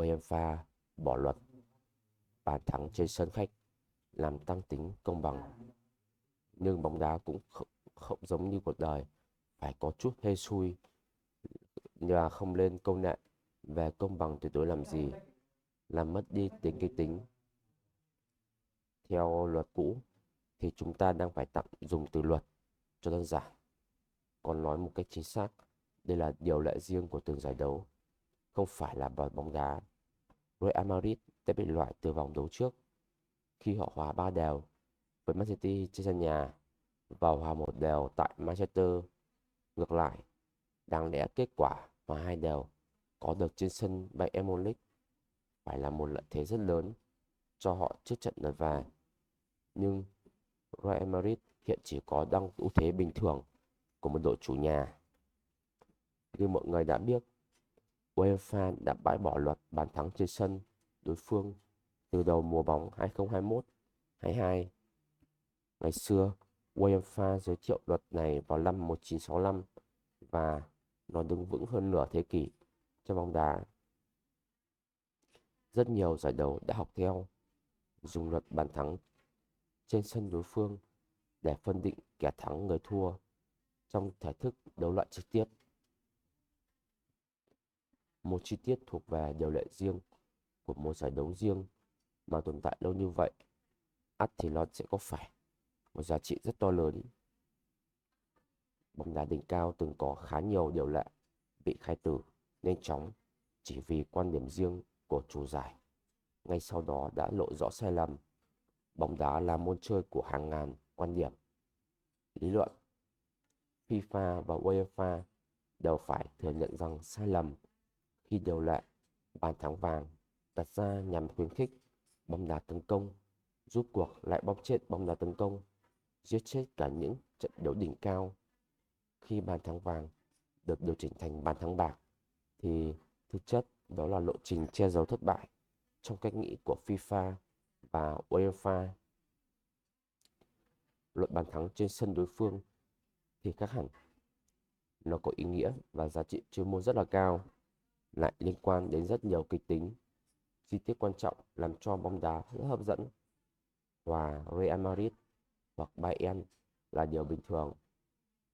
UEFA bỏ luật bàn thắng trên sân khách làm tăng tính công bằng. Nhưng bóng đá cũng không giống như cuộc đời, phải có chút hên xui và không lên công nghệ về công bằng tuyệt đối làm gì, làm mất đi tính kịch tính. Theo luật cũ thì chúng ta đang phải tạm dùng từ luật cho đơn giản. Còn nói một cách chính xác, đây là điều lệ riêng của từng giải đấu, không phải là bóng đá. Real Madrid đã bị loại từ vòng đấu trước khi họ hòa 3-3 với Man City trên sân nhà và hòa 1-1 tại Manchester. Ngược lại, đáng lẽ kết quả hòa 2-2 có được trên sân Bayern Munich phải là một lợi thế rất lớn cho họ trước trận lượt về. Nhưng Real Madrid hiện chỉ có đang ưu thế bình thường của một đội chủ nhà. Như mọi người đã biết, UEFA đã bãi bỏ luật bàn thắng trên sân đối phương từ đầu mùa bóng 2021-22. Ngày xưa, UEFA giới thiệu luật này vào năm 1965 và nó đứng vững hơn nửa thế kỷ cho bóng đá. Rất nhiều giải đấu đã học theo, dùng luật bàn thắng trên sân đối phương để phân định kẻ thắng người thua trong thể thức đấu loại trực tiếp. Một chi tiết thuộc về điều lệ riêng của một giải đấu riêng mà tồn tại lâu như vậy, ắt thì nó sẽ có phải một giá trị rất to lớn. Bóng đá đỉnh cao từng có khá nhiều điều lệ bị khai tử nhanh chóng chỉ vì quan điểm riêng của chủ giải. Ngay sau đó đã lộ rõ sai lầm. Bóng đá là môn chơi của hàng ngàn quan điểm, lý luận. FIFA và UEFA đều phải thừa nhận rằng sai lầm khi điều lệ bàn thắng vàng đặt ra nhằm khuyến khích bóng đá tấn công, rút cuộc lại bóp chết bóng đá tấn công, giết chết cả những trận đấu đỉnh cao. Khi bàn thắng vàng được điều chỉnh thành bàn thắng bạc thì thực chất đó là lộ trình che giấu thất bại trong cách nghĩ của FIFA và UEFA. Luật bàn thắng trên sân đối phương thì khác hẳn. Nó có ý nghĩa và giá trị chuyên môn rất là cao, lại liên quan đến rất nhiều kịch tính, chi tiết quan trọng làm cho bóng đá rất hấp dẫn. Hòa Real Madrid hoặc Bayern là điều bình thường,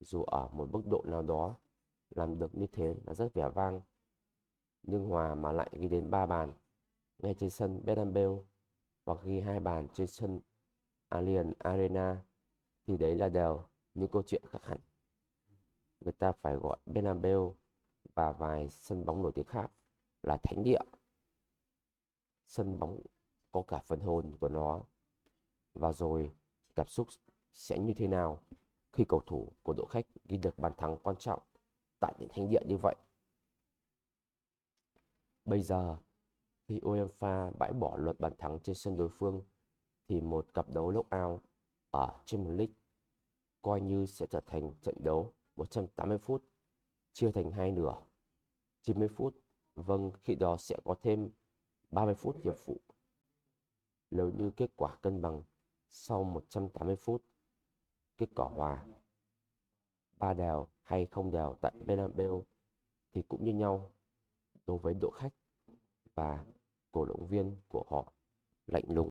dù ở một mức độ nào đó làm được như thế là rất vẻ vang. Nhưng hòa mà lại ghi đến 3 bàn ngay trên sân Bernabeu hoặc ghi 2 bàn trên sân Allianz Arena thì đấy là đều những câu chuyện khác hẳn. Người ta phải gọi Bernabeu và vài sân bóng nổi tiếng khác là thánh địa. Sân bóng có cả phần hồn của nó. Và rồi cảm xúc sẽ như thế nào khi cầu thủ của đội khách ghi được bàn thắng quan trọng tại những thánh địa như vậy. Bây giờ khi UEFA bãi bỏ luật bàn thắng trên sân đối phương thì một cặp đấu knock-out ở Champions League coi như sẽ trở thành trận đấu 180 phút chia thành hai nửa, 90 phút. Vâng, khi đó sẽ có thêm 30 phút hiệp phụ. Nếu như kết quả cân bằng sau 180 phút, kết quả hòa 3-3 hay không đều tại Bernabeu thì cũng như nhau đối với đội khách, và cổ động viên của họ lạnh lùng